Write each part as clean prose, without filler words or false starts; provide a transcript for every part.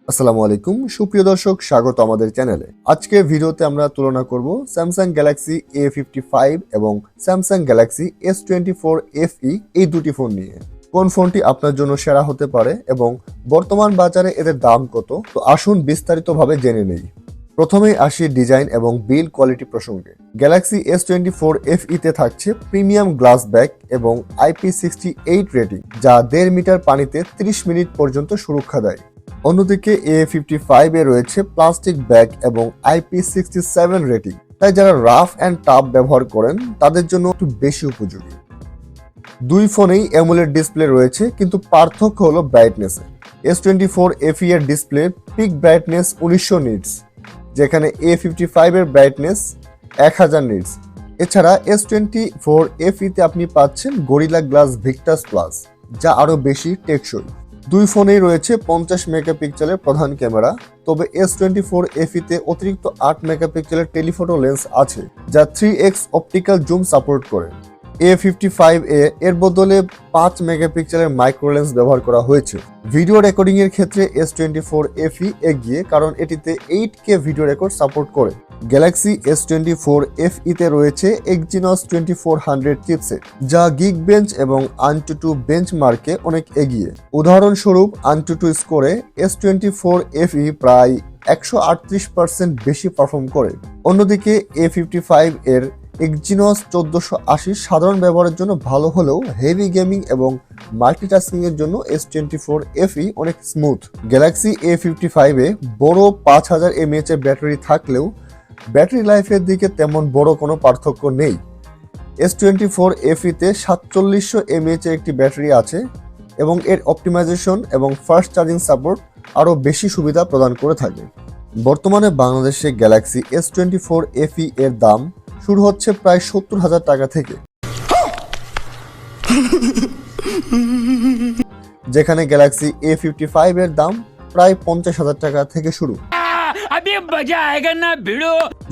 আসসালামু আলাইকুম সুপ্রিয় দর্শক, স্বাগত আমাদের চ্যানেলে। আজকে ভিডিওতে আমরা তুলনা করব স্যামসাং গ্যালাক্সি A55 এবং স্যামসাং গ্যালাক্সি S24 FE এই দুটি ফোন নিয়ে। কোন ফোনটি আপনার জন্য সেরা হতে পারে এবং বর্তমান বাজারে এদের দাম কত, তো আসুন বিস্তারিতভাবে জেনে নেই। প্রথমেই আসি ডিজাইন এবং বিল্ড কোয়ালিটি প্রসঙ্গে। গ্যালাক্সি S24 FE তে থাকছে প্রিমিয়াম গ্লাস ব্যাক এবং IP68 রেটিং, যা 1.5 মিটার পানিতে 30 মিনিট পর্যন্ত সুরক্ষা দেয়। অন্যদিকে A55 এ রয়েছে প্লাস্টিক ব্যাগ এবং IP67 রেটিং, তাই যারা রাফ অ্যান্ড টাফ ব্যবহার করেন তাদের জন্য একটু বেশি উপযোগী। দুই ফোনেই অ্যামোলেড ডিসপ্লে রয়েছে, কিন্তু পার্থক্য হলো ব্রাইটনেসে। S24 FE এর ডিসপ্লে পিক ব্রাইটনেস 1900 নিটস, যেখানে A55 এর ব্রাইটনেস 1000 নিটস। এছাড়া S24 FE তে আপনি পাচ্ছেন গরিলা গ্লাস ভিক্টাস প্লাস, যা আরো বেশি টেকসই। দুই ফোনেই রয়েছে 50 মেগাপিক্সেলের প্রধান ক্যামেরা, তবে S24 FE তে অতিরিক্ত 8 মেগাপিক্সেলের টেলিফোটো লেন্স আছে, যা 3x অপটিক্যাল জুম সাপোর্ট করে। A55 এর বদলে 5 মেগাপিক্সেলের মাইক্রো লেন্স ব্যবহার করা হয়েছে। ভিডিও রেকর্ডিং এর ক্ষেত্রে S24 FE এগিয়ে, কারণ এটিতে 8K ভিডিও রেকর্ড সাপোর্ট করে। গ্যালাক্সি S24 FE তে রয়েছে Exynos 2400 চিপসেট, যা Geekbench এবং AnTuTu বেঞ্চমার্কে অনেক এগিয়ে। উদাহরণস্বরূপ AnTuTu স্কোরে S24 FE প্রায় 138% বেশি পারফর্ম করে। অন্যদিকে A55 এর Exynos 1480 সাধারণ ব্যবহারের জন্য ভালো হলেও হেভি গেমিং এবং মাল্টিটাস্কিং এর জন্য S24 FE অনেক স্মুথ। গ্যালাক্সি A55 এ বড় 5000 mAh এর ব্যাটারি থাকলেও ব্যাটারি লাইফের দিকে তেমন বড় কোনো পার্থক্য নেই। S24 FE তে 4700 mAh এর একটি ব্যাটারি আছে এবং এর অপটিমাইজেশন এবং ফাস্ট চার্জিং সাপোর্ট আরও বেশি সুবিধা প্রদান করে থাকে। বর্তমানে বাংলাদেশে গ্যালাক্সি S24 FE এর দাম শুরু হচ্ছে প্রায় 70,000 টাকা থেকে, যেখানে গ্যালাক্সি A55 এর দাম প্রায় 50,000 টাকা থেকে শুরু।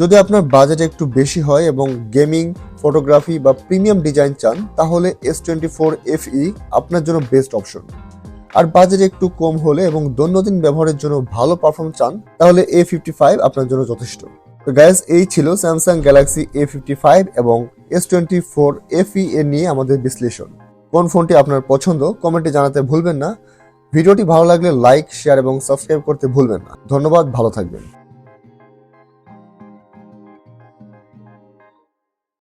যদি আপনার বাজেট একটু বেশি হয় এবং গেমিং, ফটোগ্রাফি বা প্রিমিয়াম ডিজাইন চান, তাহলে S24 FE আপনার জন্য বেস্ট অপশন। আর বাজেট একটু কম হলে এবং দৈনন্দিন ব্যবহারের জন্য ভালো পারফরম্যান্স চান, তাহলে A55 আপনার জন্য যথেষ্ট। তো গাইস, এই ছিল স্যামসাং গ্যালাক্সি A55 এবং S24 FE এর নিয়ে আমাদের বিশ্লেষণ। কোন ফোনটি আপনার পছন্দ কমেন্টে জানাতে ভুলবেন না। ভিডিওটি ভালো লাগলে লাইক, শেয়ার এবং সাবস্ক্রাইব করতে ভুলবেন না। ধন্যবাদ, ভালো থাকবেন।